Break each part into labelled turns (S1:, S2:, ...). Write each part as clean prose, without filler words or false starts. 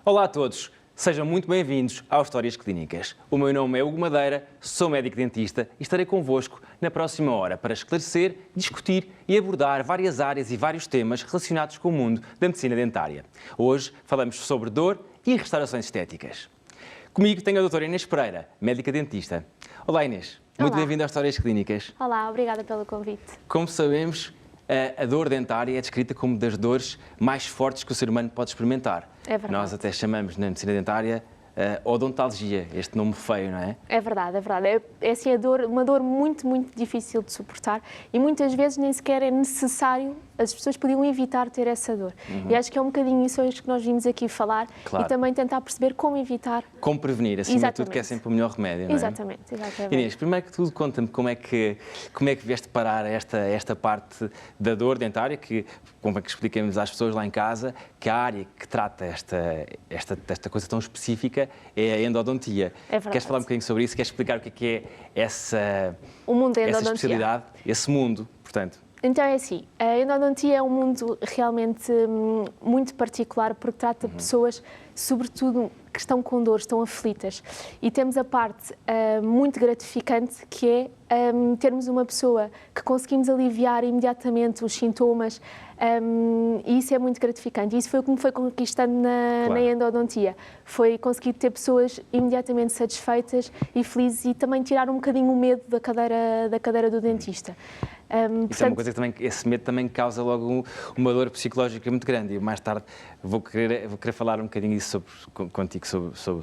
S1: Olá a todos, sejam muito bem-vindos ao Histórias Clínicas. O meu nome é Hugo Madeira, sou médico dentista e estarei convosco na próxima hora para esclarecer, discutir e abordar várias áreas e vários temas relacionados com o mundo da medicina dentária. Hoje falamos sobre dor e restaurações estéticas. Comigo tenho a doutora Inês Pereira, médica dentista. Olá Inês, muito bem-vinda às Histórias Clínicas.
S2: Olá, obrigada pelo convite.
S1: Como sabemos, a dor dentária é descrita como das dores mais fortes que o ser humano pode experimentar.
S2: É verdade.
S1: Nós até chamamos na medicina dentária odontalgia, este nome feio, não é?
S2: É verdade, é verdade. É assim, uma dor muito, muito difícil de suportar e muitas vezes nem sequer é necessário, as pessoas podiam evitar ter essa dor. E acho que é um bocadinho isso hoje que nós vimos aqui falar e também tentar perceber como evitar.
S1: Como prevenir, acima de tudo, que é sempre o melhor remédio, não é?
S2: Exatamente.
S1: Inês, primeiro que tudo, conta-me como é que vieste parar esta parte da dor dentária, que convém que expliquemos às pessoas lá em casa que a área que trata esta coisa tão específica é a endodontia.
S2: É verdade.
S1: Queres falar um bocadinho sobre isso? Queres explicar o que é
S2: o mundo da
S1: essa
S2: endodontia.
S1: especialidade, esse mundo, portanto?
S2: Então é assim, a endodontia é um mundo realmente muito particular porque trata pessoas, sobretudo, que estão com dor, estão aflitas. E temos a parte muito gratificante que é termos uma pessoa que conseguimos aliviar imediatamente os sintomas e isso é muito gratificante. E isso foi o que me foi conquistando na endodontia. Foi conseguir ter pessoas imediatamente satisfeitas e felizes e também tirar um bocadinho o medo da cadeira do dentista.
S1: Isso é uma coisa que também, esse medo também causa logo uma dor psicológica muito grande e mais tarde vou querer falar um bocadinho contigo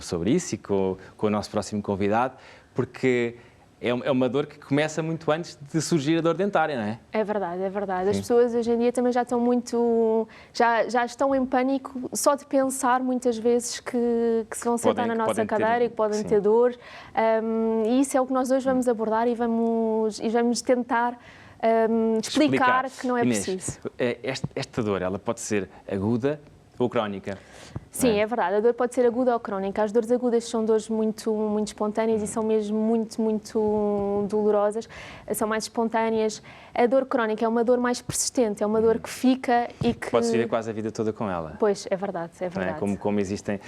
S1: sobre isso e com o nosso próximo convidado, porque é uma dor que começa muito antes de surgir a dor dentária, não é? É
S2: verdade, é verdade. As pessoas hoje em dia também já estão já estão em pânico só de pensar muitas vezes que se vão sentar na nossa cadeira e que podem ter dor. E isso é o que nós hoje vamos abordar e vamos tentar explicar que não é
S1: Inês,
S2: preciso.
S1: Esta dor, ela pode ser aguda ou crónica?
S2: Sim, é verdade. A dor pode ser aguda ou crónica. As dores agudas são dores muito, muito espontâneas e são mesmo muito, muito dolorosas. São mais espontâneas. A dor crónica é uma dor mais persistente, é uma dor que fica e que...
S1: Pode-se viver quase a vida toda com ela.
S2: Pois, é verdade, é verdade.
S1: Não é? Como existem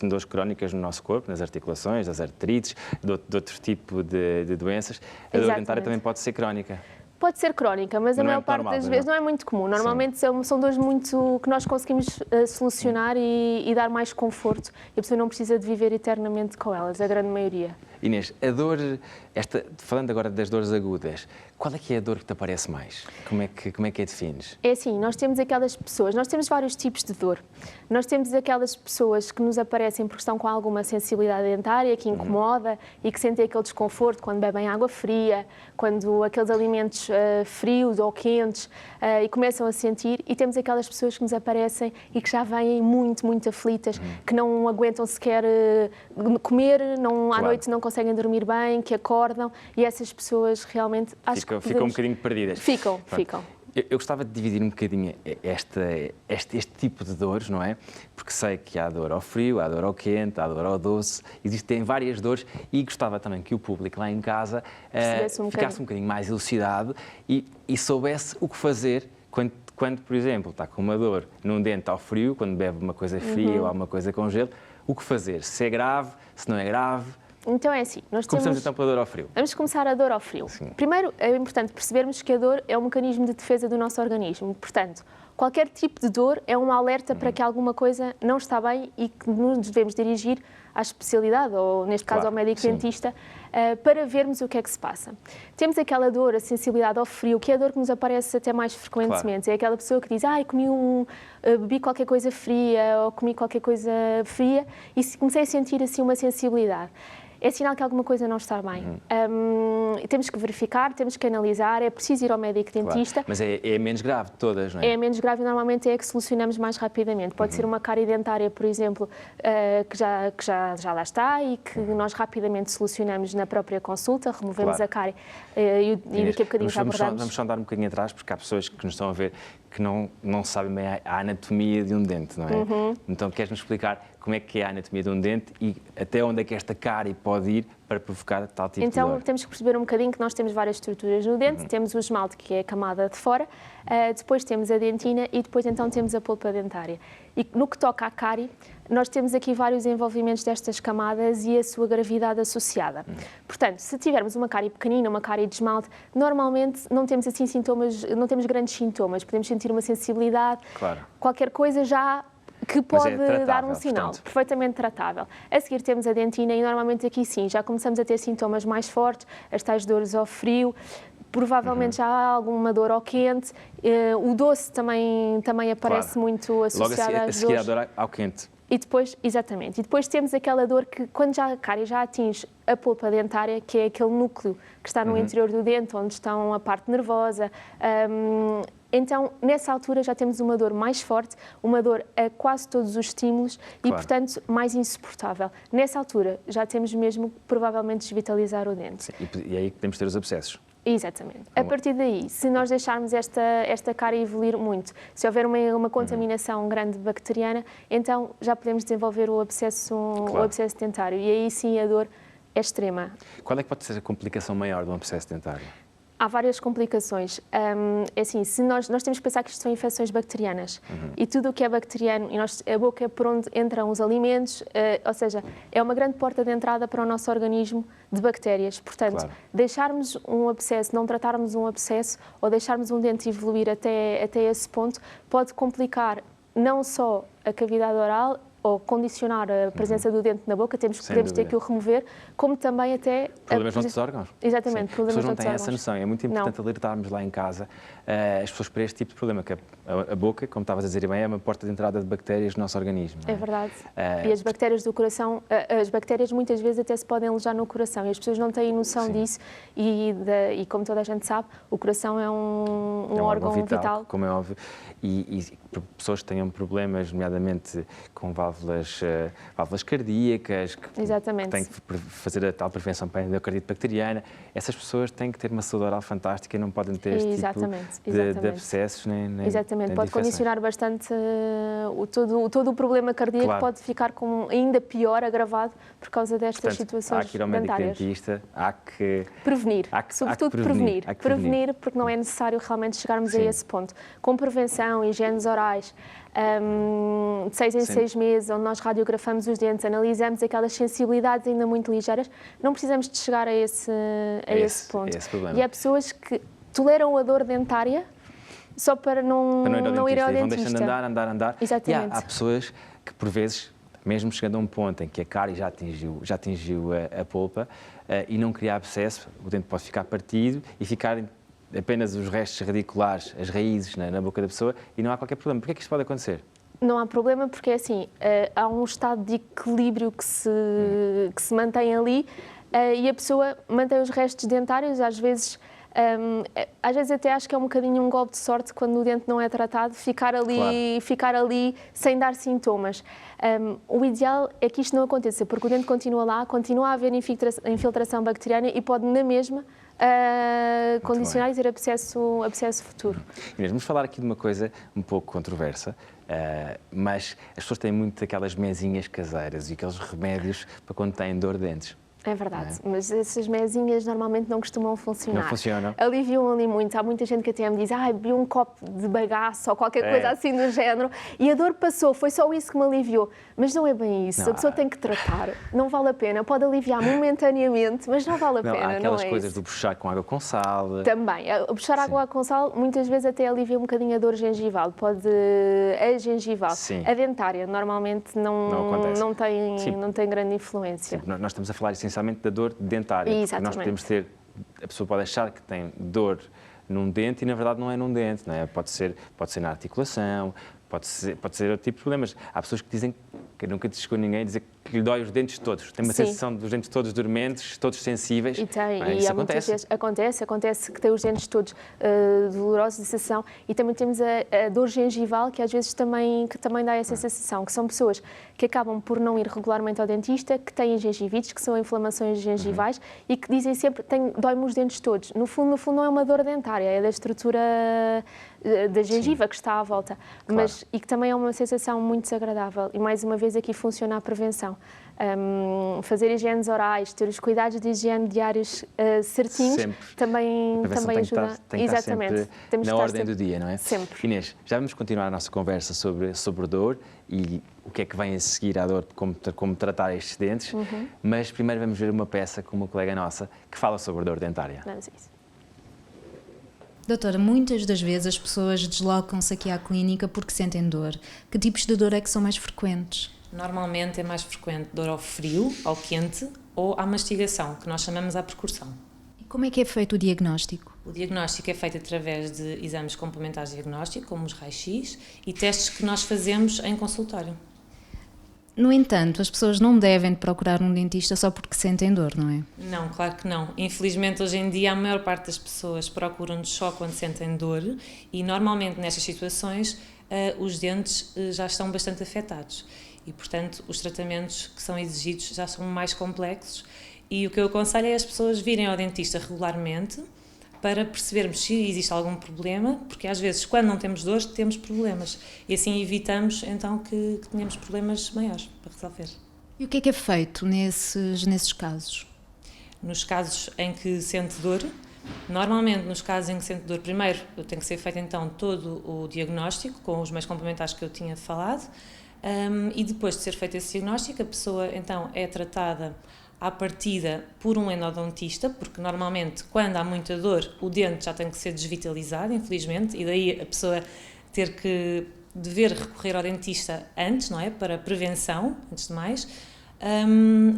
S1: dores crónicas no nosso corpo, nas articulações, das artrites, de outro tipo de doenças, a dor dentária também pode ser crónica.
S2: Pode ser crónica, mas a maior parte das vezes não é muito comum. Normalmente são dores muito que nós conseguimos solucionar e dar mais conforto. E a pessoa não precisa de viver eternamente com elas, a grande maioria.
S1: Inês, a dor, falando agora das dores agudas, qual é que é a dor que te aparece mais? Como é que a defines?
S2: É assim, nós temos aquelas pessoas, nós temos vários tipos de dor. Nós temos aquelas pessoas que nos aparecem porque estão com alguma sensibilidade dentária, que incomoda e que sentem aquele desconforto quando bebem água fria, quando aqueles alimentos frios ou quentes e começam a sentir. E temos aquelas pessoas que nos aparecem e que já vêm muito, muito aflitas, que não aguentam sequer comer, à noite não conseguem dormir bem, que acordam e essas pessoas realmente
S1: ficam um bocadinho perdidas.
S2: Ficam.
S1: Eu gostava de dividir um bocadinho este tipo de dores, não é? Porque sei que há dor ao frio, há dor ao quente, há dor ao doce, existem várias dores e gostava também que o público lá em casa ficasse um bocadinho mais elucidado e soubesse o que fazer quando, por exemplo, está com uma dor num dente ao frio, quando bebe uma coisa fria ou alguma coisa com gelo, o que fazer? Se é grave, se não é grave.
S2: Então é assim,
S1: Começamos então pela dor ao frio.
S2: Vamos começar a dor ao frio.
S1: Sim.
S2: Primeiro, é importante percebermos que a dor é um mecanismo de defesa do nosso organismo. Portanto, qualquer tipo de dor é um alerta para que alguma coisa não está bem e que nos devemos dirigir à especialidade, ou neste caso ao médico dentista, para vermos o que é que se passa. Temos aquela dor, a sensibilidade ao frio, que é a dor que nos aparece até mais frequentemente. É aquela pessoa que diz, bebi qualquer coisa fria ou comi qualquer coisa fria e comecei a sentir assim uma sensibilidade. É sinal que alguma coisa não está bem. Temos que verificar, temos que analisar, é preciso ir ao médico dentista.
S1: Mas é menos grave de todas, não é?
S2: É menos grave e normalmente é a que solucionamos mais rapidamente. Pode ser uma cárie dentária, por exemplo, que já lá está e que nós rapidamente solucionamos na própria consulta, removemos a cárie e daqui a bocadinho já abordamos.
S1: Vamos só andar um bocadinho atrás, porque há pessoas que nos estão a ver que não sabem bem a anatomia de um dente, não é? Então queres-nos explicar como é que é a anatomia de um dente e até onde é que esta cárie pode ir para provocar tal tipo de dor.
S2: Então, temos que perceber um bocadinho que nós temos várias estruturas no dente. Temos o esmalte, que é a camada de fora, depois temos a dentina e depois então temos a polpa dentária. E no que toca à cárie, nós temos aqui vários envolvimentos destas camadas e a sua gravidade associada. Portanto, se tivermos uma cárie pequenina, uma cárie de esmalte, normalmente não temos assim sintomas, não temos grandes sintomas. Podemos sentir uma sensibilidade, qualquer coisa já que pode dar um sinal, portanto, perfeitamente tratável. A seguir temos a dentina e normalmente aqui sim, já começamos a ter sintomas mais fortes, as tais dores ao frio, provavelmente já há alguma dor ao quente, o doce também aparece muito associado
S1: logo
S2: às dores.
S1: A dor ao quente.
S2: E depois, exatamente, e depois temos aquela dor que quando já a cárie já atinge a polpa dentária, que é aquele núcleo que está no interior do dente, onde está a parte nervosa, então, nessa altura já temos uma dor mais forte, uma dor a quase todos os estímulos e, portanto, mais insuportável. Nessa altura já temos mesmo, provavelmente, desvitalizar o dente.
S1: Sim, e aí podemos ter os abscessos.
S2: Exatamente. A partir daí, se nós deixarmos esta cárie evoluir muito, se houver uma contaminação grande bacteriana, então já podemos desenvolver o abscesso dentário e aí sim a dor é extrema.
S1: Qual é que pode ser a complicação maior de um abscesso dentário?
S2: Há várias complicações. É assim, se nós temos que pensar que isto são infecções bacterianas e tudo o que é bacteriano, e a boca é por onde entram os alimentos, ou seja, é uma grande porta de entrada para o nosso organismo de bactérias. Portanto, deixarmos um abscesso, não tratarmos um abscesso ou deixarmos um dente evoluir até esse ponto pode complicar não só a cavidade oral ou condicionar a presença do dente na boca, podemos ter que o remover, como também até...
S1: Problemas noutros órgãos.
S2: Exatamente,
S1: Sim.
S2: problemas
S1: noutros órgãos. As pessoas não têm essa
S2: órgãos.
S1: noção. É muito importante alertarmos lá em casa as pessoas para este tipo de problema, que a boca, como estavas a dizer bem, é uma porta de entrada de bactérias no nosso organismo.
S2: É verdade. E as bactérias do coração, as bactérias muitas vezes até se podem alojar no coração e as pessoas não têm noção disso e como toda a gente sabe, o coração é um órgão vital.
S1: Como é óbvio. E pessoas que tenham problemas, nomeadamente com válvulas cardíacas, que têm que fazer a tal prevenção para a endocardite bacteriana, essas pessoas têm que ter uma saúde oral fantástica e não podem ter este tipo de abscessos nem
S2: Exatamente,
S1: nem
S2: pode condicionar bastante todo o problema cardíaco, pode ficar ainda pior, agravado, por causa destas situações dentárias.
S1: Há que ir ao médico dentista, há que...
S2: Prevenir, sobretudo prevenir, porque não é necessário realmente chegarmos a esse ponto. Com prevenção, higienes orais, de 6 em 6 meses, onde nós radiografamos os dentes, analisamos aquelas sensibilidades ainda muito ligeiras, não precisamos de chegar a esse ponto. E há pessoas que toleram a dor dentária só para não ir ao dentista.
S1: Vão deixando andar.
S2: Exatamente.
S1: E há pessoas que, por vezes, mesmo chegando a um ponto em que a cárie já atingiu a polpa e não cria abscesso, o dente pode ficar partido e ficar apenas os restos radiculares, as raízes na boca da pessoa e não há qualquer problema. Porquê é que isto pode acontecer?
S2: Não há problema porque, assim, há um estado de equilíbrio que se mantém ali e a pessoa mantém os restos dentários, às vezes até acho que é um bocadinho um golpe de sorte quando o dente não é tratado, ficar ali sem dar sintomas. O ideal é que isto não aconteça, porque o dente continua lá, continua a haver infiltração bacteriana e pode na mesma condicionar e ter abscesso futuro.
S1: Inês, vamos falar aqui de uma coisa um pouco controversa, mas as pessoas têm muito aquelas mesinhas caseiras e aqueles remédios para quando têm dor de dentes.
S2: É verdade, mas essas mesinhas normalmente não costumam funcionar.
S1: Não funcionam?
S2: Aliviam ali muito. Há muita gente que até me diz, bebi um copo de bagaço ou qualquer coisa assim do género e a dor passou, foi só isso que me aliviou. Mas não é bem isso, a pessoa tem que tratar, não vale a pena. Pode aliviar momentaneamente, mas não vale a pena,
S1: há aquelas
S2: não é
S1: coisas
S2: isso.
S1: do puxar com água com sal.
S2: Também, puxar água com sal muitas vezes até alivia um bocadinho a dor gengival, a gengival. A dentária normalmente não tem grande influência.
S1: Sim, nós estamos a falar essencialmente da dor dentária.
S2: Exatamente.
S1: Nós podemos a pessoa pode achar que tem dor num dente e na verdade não é num dente, não é? Pode ser na articulação, pode ser outro tipo de problemas. Há pessoas que dizem, que nunca te chegou ninguém a dizer que lhe dói os dentes todos. Tem uma sensação dos dentes todos dormentes, todos sensíveis.
S2: E tem,
S1: isso
S2: acontece. Acontece que tem os dentes todos dolorosos de sensação e também temos a dor gengival, que às vezes também dá essa sensação, que são pessoas que acabam por não ir regularmente ao dentista, que têm gengivites, que são inflamações gengivais e que dizem sempre, dói-me os dentes todos. No fundo não é uma dor dentária, é da estrutura da gengiva que está à volta, e que também é uma sensação muito desagradável. E mais uma vez vezes aqui funciona a prevenção. Fazer higienes orais, ter os cuidados de higiene diários certinhos,
S1: sempre.
S2: também ajuda.
S1: Tem que
S2: Exatamente.
S1: estar sempre na ordem do dia, não é?
S2: Sempre.
S1: Inês, já vamos continuar a nossa conversa sobre dor e o que é que vem a seguir à dor, como tratar estes dentes, mas primeiro vamos ver uma peça com uma colega nossa que fala sobre dor dentária.
S2: Vamos a isso.
S3: Doutora, muitas das vezes as pessoas deslocam-se aqui à clínica porque sentem dor. Que tipos de dor é que são mais frequentes?
S4: Normalmente é mais frequente dor ao frio, ao quente ou à mastigação, que nós chamamos a percussão.
S3: E como é que é feito o diagnóstico?
S4: O diagnóstico é feito através de exames complementares de diagnóstico, como os raios-x, e testes que nós fazemos em consultório.
S3: No entanto, as pessoas não devem procurar um dentista só porque sentem dor, não é?
S4: Não, claro que não. Infelizmente, hoje em dia, a maior parte das pessoas procuram-nos só quando sentem dor e, normalmente, nestas situações, os dentes já estão bastante afetados. E, portanto, os tratamentos que são exigidos já são mais complexos e o que eu aconselho é as pessoas virem ao dentista regularmente para percebermos se existe algum problema, porque às vezes quando não temos dores temos problemas e assim evitamos então que tenhamos problemas maiores para resolver.
S3: E o que é feito nesses casos?
S4: Nos casos em que sente dor, normalmente nos casos em que sente dor, primeiro tem que ser feito então todo o diagnóstico com os meios complementares que eu tinha falado. E depois de ser feito esse diagnóstico, a pessoa então é tratada à partida por um endodontista, porque normalmente quando há muita dor o dente já tem que ser desvitalizado, infelizmente, e daí a pessoa dever recorrer ao dentista antes, não é? Para prevenção, antes de mais,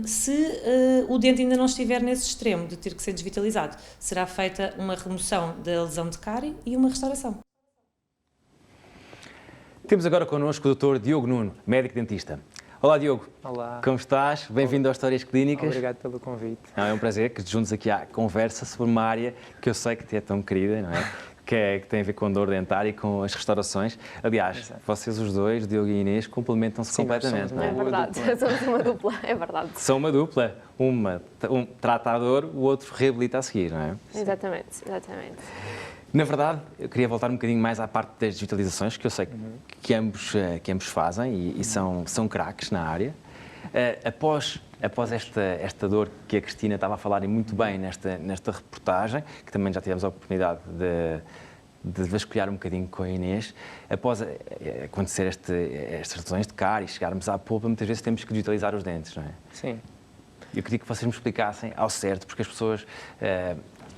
S4: se o dente ainda não estiver nesse extremo de ter que ser desvitalizado, será feita uma remoção da lesão de cárie e uma restauração.
S1: Temos agora connosco o Dr. Diogo Nuno, médico dentista. Olá, Diogo.
S5: Olá.
S1: Como estás? Bem-vindo às Histórias Clínicas.
S5: Obrigado pelo convite.
S1: É um prazer que te juntes aqui à conversa sobre uma área que eu sei que te é tão querida, não é? Que tem a ver com dor dentária e com as restaurações. Aliás,
S5: Exato.
S1: Vocês os dois, Diogo e Inês, complementam-se completamente.
S5: somos
S1: Não é?
S2: É verdade, somos uma dupla, é verdade.
S1: São uma dupla. Um trata a dor, o outro reabilita a seguir, não é?
S2: Exatamente, exatamente.
S1: Na verdade, eu queria voltar um bocadinho mais à parte das digitalizações, que eu sei que ambos fazem e são craques na área. Após esta dor que a Cristina estava a falar e muito bem nesta reportagem, que também já tivemos a oportunidade de vasculhar um bocadinho com a Inês, após acontecer estas lesões de cárie e chegarmos à polpa, muitas vezes temos que digitalizar os dentes, não é?
S5: Sim.
S1: Eu queria que vocês me explicassem ao certo, porque as pessoas...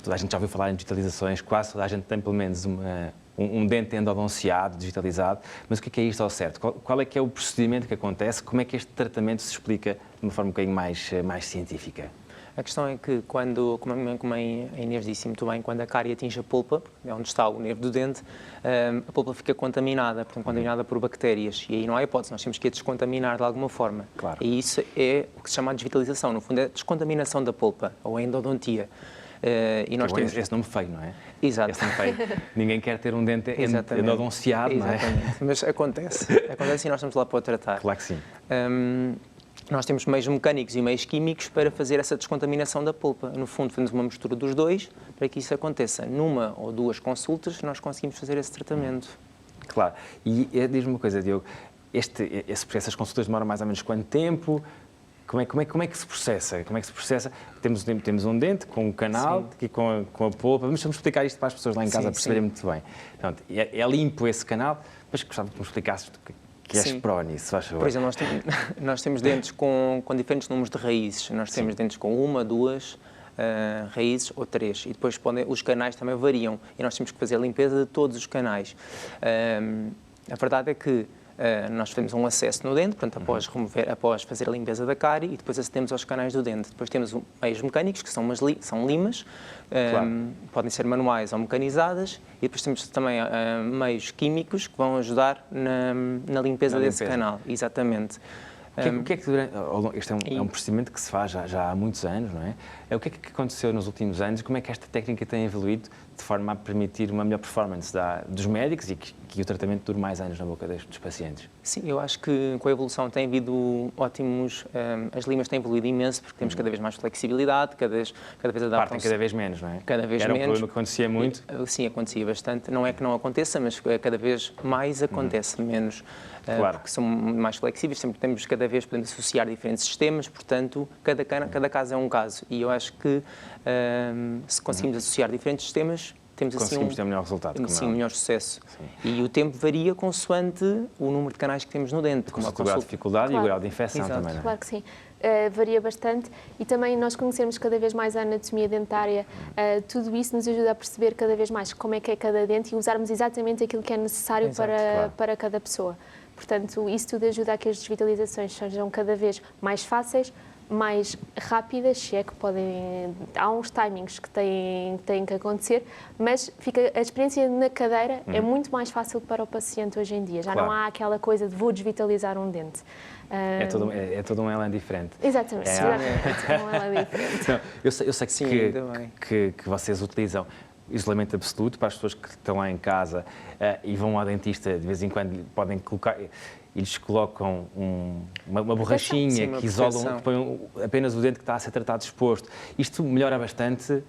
S1: Toda a gente já ouviu falar em digitalizações, quase toda a gente tem pelo menos um dente endodonciado, digitalizado, mas o que é isto ao certo? Qual é que é o procedimento que acontece? Como é que este tratamento se explica de uma forma um bocadinho mais científica?
S5: A questão é que como a Inês disse muito bem, quando a cárie atinge a polpa, é onde está o nervo do dente, a polpa fica contaminada, portanto, contaminada por bactérias. E aí não há hipótese, nós temos que a descontaminar de alguma forma.
S1: Claro.
S5: E isso é o que se chama de digitalização, no fundo é a descontaminação da polpa, ou a endodontia.
S1: E nós temos esse nome feio, não é?
S5: Exato.
S1: Esse nome feio. Ninguém quer ter um dente endodonciado, não é?
S5: Exatamente. Mas acontece e nós estamos lá para o tratar.
S1: Claro que sim.
S5: Nós temos meios mecânicos e meios químicos para fazer essa descontaminação da polpa. No fundo, fazemos uma mistura dos dois para que isso aconteça. Numa ou duas consultas, nós conseguimos fazer esse tratamento.
S1: Claro. E diz-me uma coisa, Diogo, essas consultas demoram mais ou menos quanto tempo? Como é que se processa? Como é que se processa? Temos um dente com um canal e com a polpa. Vamos explicar isto para as pessoas lá em casa perceberem muito bem. Portanto, é limpo esse canal, mas gostava que me explicasses que és pró nisso, faz favor.
S5: Por exemplo, nós temos dentes com diferentes números de raízes. Nós temos dentes com uma, duas raízes ou três. E depois os canais também variam. E nós temos que fazer a limpeza de todos os canais. A verdade é que nós fazemos um acesso no dente, portanto, após fazer a limpeza da cárie, e depois acedemos aos canais do dente. Depois temos meios mecânicos, que são limas, podem ser manuais ou mecanizadas, e depois temos também meios químicos que vão ajudar na limpeza desse canal. Exatamente.
S1: O que é que este é um procedimento que se faz já há muitos anos, não é? O que é que aconteceu nos últimos anos e como é que esta técnica tem evoluído de forma a permitir uma melhor performance dos médicos e que o tratamento dure mais anos na boca dos pacientes.
S5: Sim, eu acho que com a evolução tem havido ótimos... as limas têm evoluído imenso porque temos cada vez mais flexibilidade, cada vez adaptam-se...
S1: Partem cada vez menos, não é?
S5: Cada vez
S1: Era
S5: menos.
S1: um problema que acontecia muito.
S5: Sim, acontecia bastante. Não é que não aconteça, mas cada vez mais acontece, menos.
S1: Claro.
S5: Porque são mais flexíveis, sempre temos cada vez podemos associar diferentes sistemas, portanto, cada caso é um caso. E eu acho que se conseguimos associar diferentes sistemas, temos
S1: Conseguimos
S5: assim
S1: ter um melhor resultado.
S5: sim, um melhor sucesso. Sim. E o tempo varia consoante o número de canais que temos no dente.
S1: Com o grau de dificuldade e o grau de infecção
S5: Exato.
S1: também, não é?
S2: Claro que sim. Varia bastante e também nós conhecermos cada vez mais a anatomia dentária, tudo isso nos ajuda a perceber cada vez mais como é que é cada dente e usarmos exatamente aquilo que é necessário
S5: Exato,
S2: para cada pessoa. Portanto, isso tudo ajuda a que as desvitalizações sejam cada vez mais fáceis, mais rápidas, se é que podem... Há uns timings que têm que acontecer, mas a experiência na cadeira é muito mais fácil para o paciente hoje em dia. Já não há aquela coisa de vou desvitalizar um dente.
S1: É todo um elan diferente.
S2: Exatamente, exatamente. Um elan diferente.
S1: Não, eu sei que,
S5: Sim,
S1: que vocês utilizam isolamento absoluto para as pessoas que estão lá em casa e vão ao dentista de vez em quando, podem colocar... Eles colocam uma borrachinha
S5: sim,
S1: que isolam, que põem apenas o dente que está a ser tratado exposto. Isto melhora bastante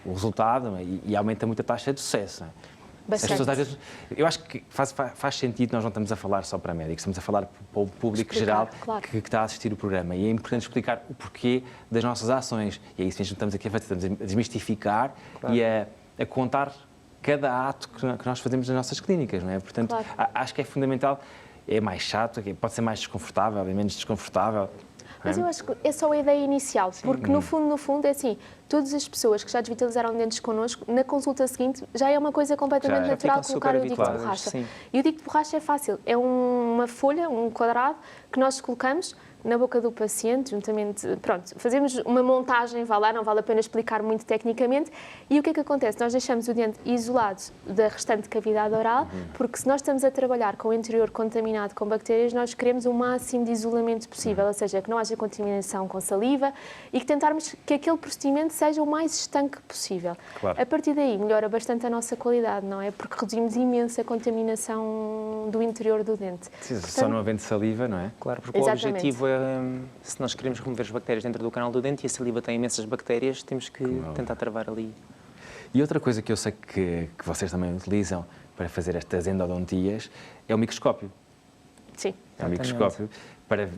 S1: o resultado e aumenta muito a taxa de sucesso. Não é?
S2: Bastante.
S1: As pessoas, às vezes, eu acho que faz sentido, nós não estamos a falar só para médicos, estamos a falar para o público geral que está a assistir o programa. E é importante explicar o porquê das nossas ações. E é isso mesmo que estamos aqui a fazer, estamos a desmistificar e a contar cada ato que nós fazemos nas nossas clínicas, não é? Portanto, acho que é fundamental. É mais chato, pode ser mais desconfortável, é menos desconfortável.
S2: Mas eu acho que é só a ideia inicial, porque no fundo é assim, todas as pessoas que já desvitalizaram dentes connosco, na consulta seguinte já é uma coisa completamente natural colocar o dico de borracha.
S5: Sim.
S2: E o dico de borracha é fácil, é uma folha, um quadrado, que nós colocamos na boca do paciente, juntamente, pronto, fazemos uma montagem, vá lá, não vale a pena explicar muito tecnicamente, e o que é que acontece? Nós deixamos o dente isolado da restante cavidade oral, porque se nós estamos a trabalhar com o interior contaminado com bactérias, nós queremos o máximo de isolamento possível, ou seja, que não haja contaminação com saliva e que tentarmos que aquele procedimento seja o mais estanque possível.
S1: Claro.
S2: A partir daí melhora bastante a nossa qualidade, não é? Porque reduzimos imensa contaminação do interior do dente.
S1: Sim, só não havendo saliva, não é?
S5: Claro, porque
S2: Exatamente.
S5: o objetivo é, se nós queremos remover as bactérias dentro do canal do dente e a saliva tem imensas bactérias, temos que tentar travar ali.
S1: E outra coisa que eu sei que vocês também utilizam para fazer estas endodontias é o microscópio.
S2: Sim.
S1: É o microscópio, porque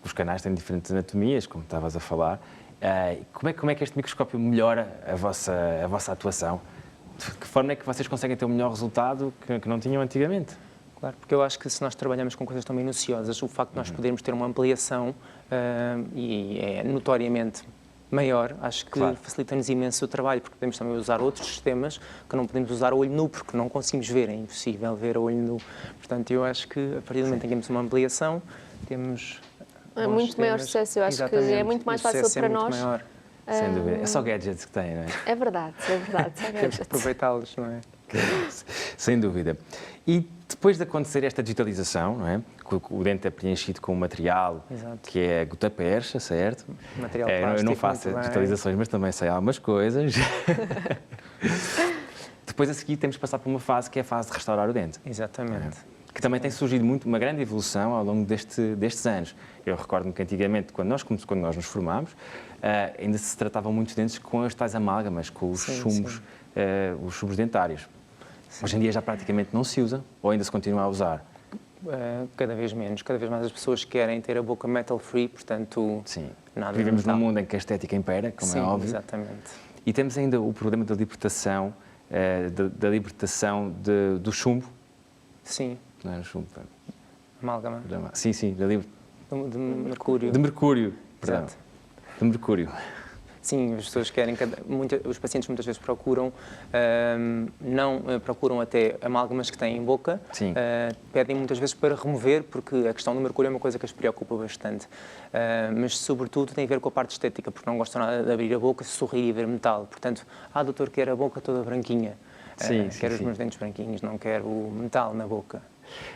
S1: os canais têm diferentes anatomias, como estavas a falar. Como é que este microscópio melhora a vossa atuação? De que forma é que vocês conseguem ter um melhor resultado que não tinham antigamente?
S5: Claro, porque eu acho que se nós trabalhamos com coisas tão minuciosas, o facto de nós podermos ter uma ampliação e é notoriamente maior, acho que facilita-nos imenso o trabalho, porque podemos também usar outros sistemas que não podemos usar a olho nu, porque não conseguimos ver, é impossível ver a olho nu. Portanto, eu acho que a partir do momento em que temos uma ampliação, temos...
S2: É muito maior sucesso, eu acho que é muito mais fácil para nós.
S5: Maior.
S1: Sem dúvida. É só gadgets que têm, não é?
S2: É verdade, é verdade.
S5: Temos que aproveitá-los, não é?
S1: Sem dúvida. E depois de acontecer esta digitalização, não é? O dente é preenchido com um material que é gota percha, certo?
S5: Material plástico.
S1: Eu não faço digitalizações, mas também sei algumas coisas. Depois a seguir temos que passar por uma fase que é a fase de restaurar o dente.
S5: Exatamente.
S1: Que também tem surgido uma grande evolução ao longo destes anos. Eu recordo-me que antigamente, quando nós nos formámos, ainda se tratavam muitos dentes com as tais amálgamas, com os chumos dentários. Hoje em dia já praticamente não se usa, ou ainda se continua a usar?
S5: Cada vez menos, cada vez mais as pessoas querem ter a boca metal free, portanto, nada de
S1: Vivemos
S5: metal.
S1: num mundo em que a estética impera, como é óbvio.
S5: Exatamente.
S1: E temos ainda o problema da libertação, do chumbo.
S5: Sim.
S1: Não é o chumbo?
S5: Amálgama.
S1: Sim,
S5: De mercúrio.
S1: De mercúrio, perdão.
S5: Exato.
S1: De mercúrio.
S5: Sim, as pessoas querem, os pacientes muitas vezes procuram, procuram até amálgamas que têm em boca, pedem muitas vezes para remover, porque a questão do mercúrio é uma coisa que as preocupa bastante, mas sobretudo tem a ver com a parte estética, porque não gostam nada de abrir a boca, sorrir e ver metal. Portanto, doutor, quero a boca toda branquinha, quero os meus dentes branquinhos, não quero metal na boca.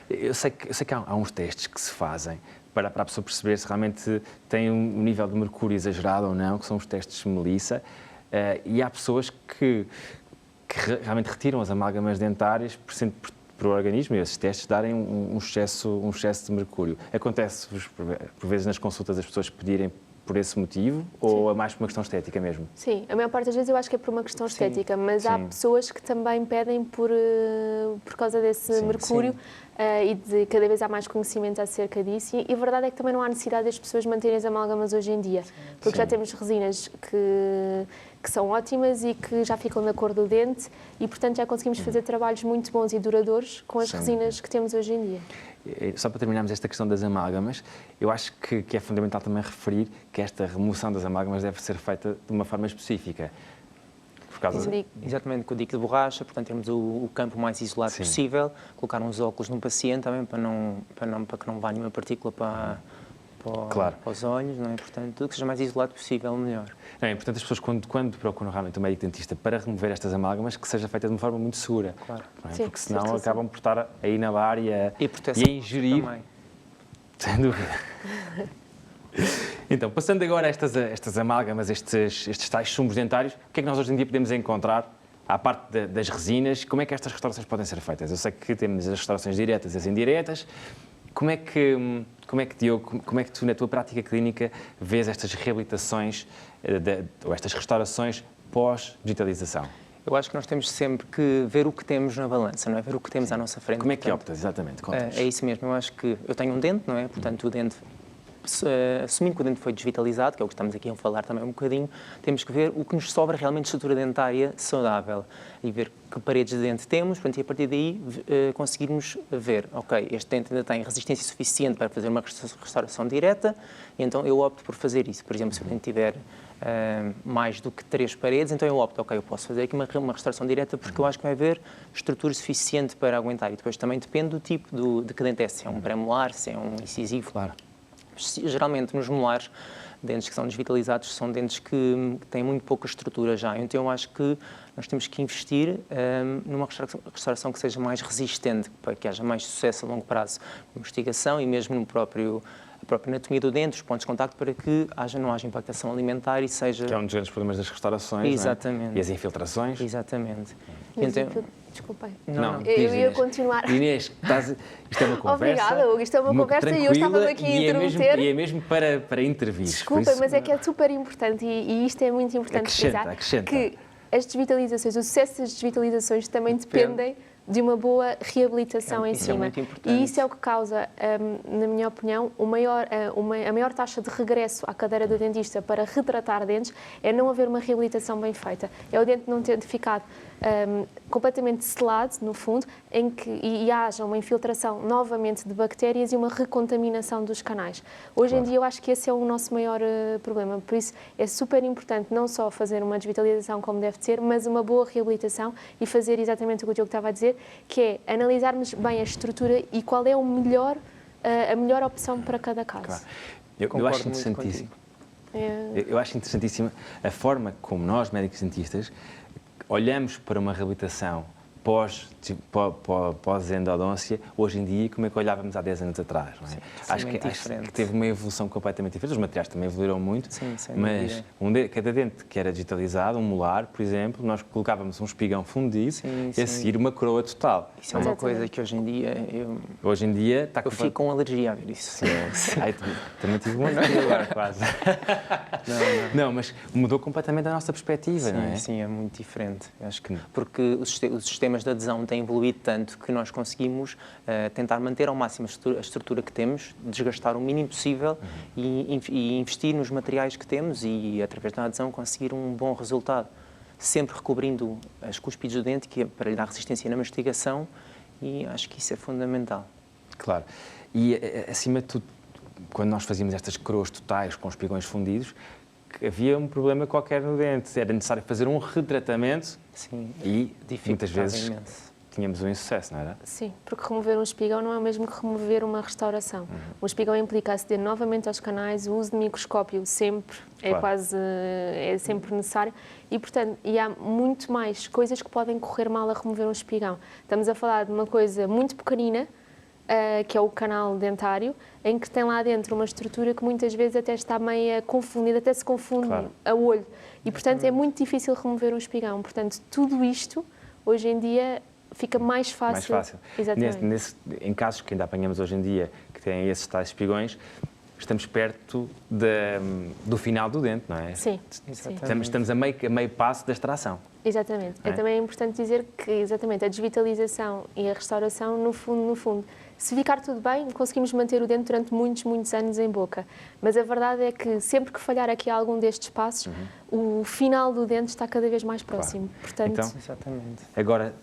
S1: Eu sei que há uns testes que se fazem para a pessoa perceber se realmente tem um nível de mercúrio exagerado ou não, que são os testes de Melissa, e há pessoas que que realmente retiram as amálgamas dentárias por organismo e esses testes darem um excesso de mercúrio. Acontece-vos, por vezes, nas consultas as pessoas pedirem por esse motivo ou é mais por uma questão estética mesmo?
S2: Sim, a maior parte das vezes eu acho que é por uma questão estética, mas há pessoas que também pedem por causa desse mercúrio e de cada vez há mais conhecimento acerca disso e a verdade é que também não há necessidade das pessoas manterem as amálgamas hoje em dia, porque já temos resinas que são ótimas e que já ficam na cor do dente e, portanto, já conseguimos fazer trabalhos muito bons e duradouros com as resinas que temos hoje em dia.
S1: Só para terminarmos esta questão das amálgamas, eu acho que é fundamental também referir que esta remoção das amálgamas deve ser feita de uma forma específica. Por causa
S5: Exatamente, com o dique de borracha, portanto, temos o campo mais isolado possível, colocar uns óculos no paciente também para que não vá nenhuma partícula para os olhos, não é? Portanto, tudo que seja mais isolado possível, melhor.
S1: É importante as pessoas, quando procuram realmente um médico dentista para remover estas amálgamas, que seja feita de uma forma muito segura.
S5: Claro.
S1: Não é?
S2: Sim,
S1: porque senão acabam por estar a inalar e a ingerir.
S5: Também.
S1: Sem dúvida. Então, passando agora a estas amálgamas, estes tais sumos dentários, o que é que nós hoje em dia podemos encontrar, à parte das resinas, como é que estas restaurações podem ser feitas? Eu sei que temos as restaurações diretas e as indiretas. Como é que, Diogo, como é que tu, na tua prática clínica, vês estas reabilitações ou estas restaurações pós-digitalização?
S5: Eu acho que nós temos sempre que ver o que temos na balança, não é? Ver o que temos à nossa frente.
S1: Como é que optas, exatamente?
S5: É isso mesmo. Eu acho que eu tenho um dente, não é? Portanto, o dente, assumindo que o dente foi digitalizado, que é o que estamos aqui a falar também um bocadinho, temos que ver o que nos sobra realmente de estrutura dentária saudável e ver que paredes de dente temos, portanto, e a partir daí conseguirmos ver, ok, este dente ainda tem resistência suficiente para fazer uma restauração direta, e então eu opto por fazer isso. Por exemplo, se o dente tiver mais do que 3 paredes, então eu opto, ok, eu posso fazer aqui uma restauração direta porque eu acho que vai haver estrutura suficiente para aguentar. E depois também depende do tipo de que dente é, se é um pré-molar, se é um incisivo.
S1: Claro.
S5: Geralmente nos molares, dentes que são desvitalizados são dentes que têm muito pouca estrutura já. Então eu acho que nós temos que investir numa restauração que seja mais resistente, para que haja mais sucesso a longo prazo na investigação e mesmo no a própria anatomia do dente, os pontos de contacto, para que não haja impactação alimentar e seja...
S1: Que é um dos grandes problemas das restaurações,
S5: exatamente.
S1: Não é? E as infiltrações.
S5: Exatamente.
S2: Desculpem.
S1: Não,
S2: eu ia continuar.
S1: Inês, isto é uma conversa.
S2: Obrigada, Hugo. Isto é uma conversa e eu estava aqui a interromper.
S1: E é mesmo para intervir.
S2: Desculpem, mas é que é super importante e isto é muito importante frisar que as desvitalizações, o sucesso das desvitalizações também dependem de uma boa reabilitação em cima. E isso é o que causa, na minha opinião, a maior taxa de regresso à cadeira do dentista para retratar dentes é não haver uma reabilitação bem feita. É o dente não ter ficado completamente selado, no fundo, e haja uma infiltração novamente de bactérias e uma recontaminação dos canais. Hoje em dia eu acho que esse é o nosso maior problema, por isso é super importante não só fazer uma desvitalização como deve ser, mas uma boa reabilitação e fazer exatamente o que o Diogo estava a dizer, que é analisarmos bem a estrutura e qual é a melhor opção para cada caso.
S1: Claro. Eu acho interessantíssimo. Eu acho interessantíssima a forma como nós, médicos dentistas, olhamos para uma reabilitação pós-endodôncia, hoje em dia, como é que olhávamos há 10 anos atrás, não é?
S5: Sim,
S1: acho que teve uma evolução completamente diferente. Os materiais também evoluíram muito, mas cada dente que era digitalizado, um molar, por exemplo, nós colocávamos um espigão fundido e a seguir uma coroa total.
S5: Isso é uma coisa que hoje em dia
S1: está
S5: eu fico com alergia a ver isso.
S1: Ai, também tive uma alergia agora, quase. Não, mas mudou completamente a nossa perspectiva, não é?
S5: Sim, é muito diferente. Eu acho que porque os sistemas de adesão têm evoluído tanto que nós conseguimos tentar manter ao máximo a estrutura que temos, desgastar o mínimo possível e investir nos materiais que temos e, através da adesão, conseguir um bom resultado. Sempre recobrindo as cúspides do dente, que é para lhe dar resistência na mastigação, e acho que isso é fundamental.
S1: Claro. E, acima de tudo, quando nós fazíamos estas coroas totais com os espigões fundidos, havia um problema qualquer no dente. Era necessário fazer um retratamento e muitas vezes tínhamos um insucesso, não era?
S2: Sim, porque remover um espigão não é o mesmo que remover uma restauração. O espigão implica aceder novamente aos canais, o uso de microscópio sempre é sempre necessário e, portanto, há muito mais coisas que podem correr mal a remover um espigão. Estamos a falar de uma coisa muito pequenina, que é o canal dentário, em que tem lá dentro uma estrutura que muitas vezes até está meio confundida, até se confunde a olho. E, portanto, é muito difícil remover um espigão. Portanto, tudo isto hoje em dia fica mais fácil.
S1: Mais fácil.
S2: Exatamente.
S1: Em casos que ainda apanhamos hoje em dia, que têm esses tais espigões, estamos perto do final do dente, não é?
S2: Sim,
S1: Estamos a meio passo da extração.
S2: exatamente. É também importante dizer que exatamente a desvitalização e a restauração, no fundo, se ficar tudo bem, conseguimos manter o dente durante muitos, muitos anos em boca. Mas a verdade é que sempre que falhar aqui algum destes passos, o final do dente está cada vez mais próximo.
S1: Claro.
S2: Portanto,
S1: Então,
S5: Exatamente.
S1: agora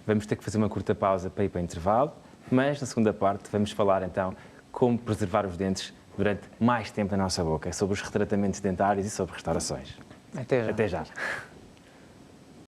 S1: vamos ter que fazer uma curta pausa para ir para o intervalo, mas na segunda parte vamos falar então como preservar os dentes durante mais tempo na nossa boca, sobre os retratamentos dentários e sobre restaurações.
S5: Até já.
S1: Até já.